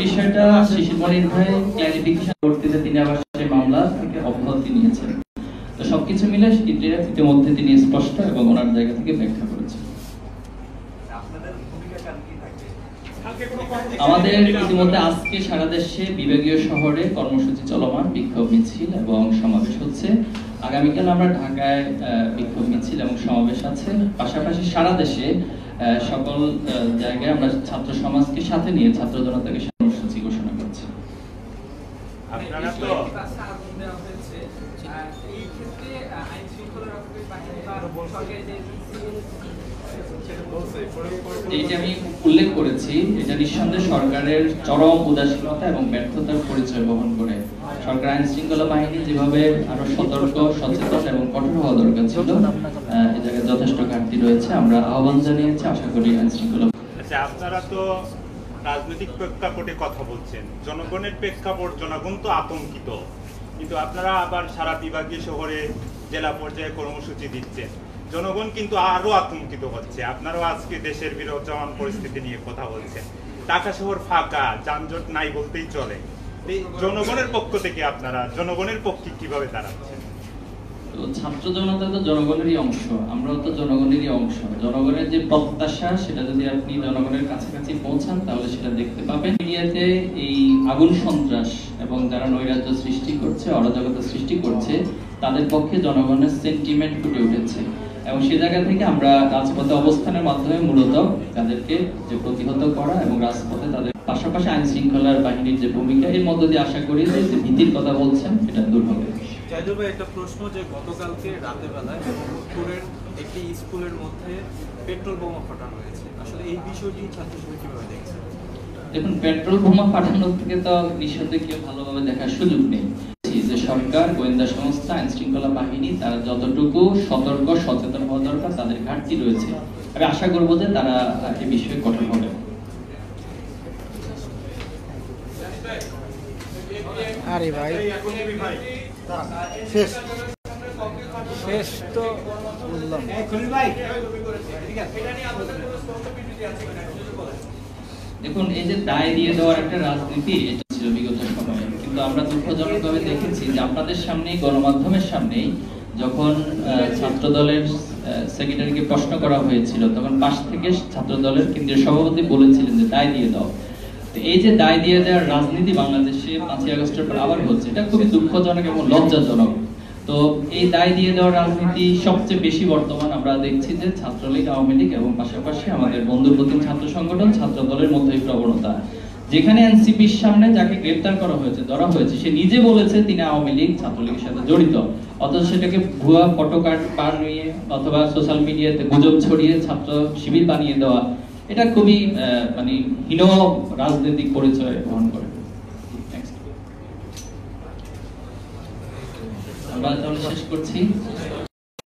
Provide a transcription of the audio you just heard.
বিষয়টা শিশির মনির ভাই ক্লারিফিকেশন করতে তিনি আবার সেই মামলা থেকে অব্যাহতি নিয়েছেন। তো সবকিছু মিলে ইতিমধ্যে তিনি স্পষ্ট এবং ওনার জায়গা থেকে ব্যাখ্যা করেছেন। আমাদের ইতিমধ্যে আজকে সারা দেশে বিভাগীয় শহরে কর্মসূচি চলমান, বিক্ষোভ মিছিল এবং সমাবেশ হচ্ছে। আগামীকাল আমরা ঢাকায় বিক্ষোভ মিছিল এবং সমাবেশ আছে। পাশাপাশি সারা দেশে সকল জায়গায় আমরা ছাত্র সমাজকে সাথে নিয়ে ছাত্র জনতাকে কর্মসূচি ঘোষণা করছি। আপনারা তো এই যে আমি উল্লেখ করেছি, এটা নিঃসন্দেহে সরকারের চরম উদাসীনতা এবং ব্যর্থতার পরিচয় বহন করে। সরকার আইন শৃঙ্খলা বাহিনী যেভাবে আরো সতর্ক, সচেতন এবং কঠোর হওয়া দরকার ছিল, এই জায়গায় যথেষ্ট ঘাটতি রয়েছে। আমরা আহ্বান জানিয়েছি, আশা করি আইন শৃঙ্খলা। আচ্ছা, আপনারা তো রাজনৈতিক প্রেক্ষাপটে কথা বলছেন, জনগণের প্রেক্ষাপট, জনগণ তো আতঙ্কিত, কিন্তু আপনারা আবার সারা বিভাগীয় শহরে জেলা পর্যায়ে কর্মসূচি দিচ্ছেন, জনগণ কিন্তু আরো আতঙ্কিত হচ্ছে। আপনারাও আজকে দেশের বিরাজমান পরিস্থিতি নিয়ে কথা বলছেন, ঢাকা শহর ফাঁকা, যানজট নাই বলতেই চলে। জনগণের পক্ষ থেকে আপনারা জনগণের পক্ষে কিভাবে দাঁড়াচ্ছেন? ছাত্র জনতা তো জনগণেরই অংশ, আমরাও তো জনগণেরই অংশ। জনগণের যে প্রত্যাশা, সেটা যদি আপনি জনগণের কাছাকাছি পৌঁছান তাহলে সেটা দেখতে পাবেন। মিডিয়াতে এই আগুন সন্ত্রাস এবং যারা নৈরাজ্য সৃষ্টি করছে, অরাজকতা সৃষ্টি করছে, তাদের পক্ষে জনগণের সেন্টিমেন্ট ফুটে উঠেছে এবং সে জায়গা থেকে আমরা রাজপথে অবস্থানের মাধ্যমে মূলত তাদেরকে যে প্রতিহত করা এবং রাজপথে তাদের পাশাপাশি আইন শৃঙ্খলার বাহিনীর যে ভূমিকা, এর মধ্য দিয়ে আশা করি যে ভীতির কথা বলছেন এটা দূর হবে। জাহিদুল ভাই, একটা প্রশ্ন, যে গতকালকে রাতের বেলায় রংপুরের একটি স্কুলের মধ্যে পেট্রোল বোমা ফাটানো হয়েছে, আসলে এই বিষয়টি ছাত্র সমাজ কিভাবে দেখছে? দেখুন, পেট্রোল বোমা ফাটানোর থেকে তো নিঃসন্দেহে কেউ ভালোভাবে দেখার সুযোগ নেই। যে সরকার, গোয়েন্দা সংস্থা, আইন শৃঙ্খলা বাহিনী তারা যতটুকু সতর্ক, সচেতন হওয়া দরকার, তাদের ঘাটতি রয়েছে। আমি আশা করবো যে তারা এই বিষয়ে কঠোর হবে। আরে ভাই শেষ শেষ তো বললাম। দেখুন, এই যে দায় দিয়ে দেওয়ার একটা রাজনীতি, এটা ছিল বিগত সময়ে, কিন্তু আমরা দুঃখজনকভাবে দেখেছি যে আপনাদের সামনেই, গণমাধ্যমের সামনেই যখন ছাত্র দলের সেক্রেটারিকে প্রশ্ন করা হয়েছিল, তখন পাশ থেকে ছাত্র দলের কেন্দ্রীয় সভাপতি বলেছিলেন যে দায় দিয়ে দাও। এই যে দায় দিয়ে দেওয়ার রাজনীতি বাংলাদেশে 5ই আগস্টের পর আবার হচ্ছে, এটা খুবই দুঃখজনক এবং লজ্জাজনক। তো এই দায় দিয়ে দেওয়ার রাজনীতি সবচেয়ে বেশি বর্তমান আমরা দেখছি যে ছাত্রলীগ, আওয়ামী লীগ এবং পাশাপাশি আমাদের বন্ধুপ্রতিম ছাত্র সংগঠন, ছাত্র দলের মধ্যে এই প্রবণতা। যেখানে এনসিপির সামনে যাকে গ্রেফতার করা হয়েছে, ধরা হয়েছে, সে নিজে বলেছে তিনি আওয়ামী লীগ, ছাত্রলীগের সাথে জড়িত, অথচ সেটাকে ভুয়া ফটোকার্ড বানিয়ে অথবা সোশ্যাল মিডিয়াতে গুজব ছড়িয়ে ছাত্র শিবির বানিয়ে দেওয়া, এটা খুবই মানে হীন রাজনৈতিক পরিচয় বহন করে। আমরা তাহলে শেষ করছি।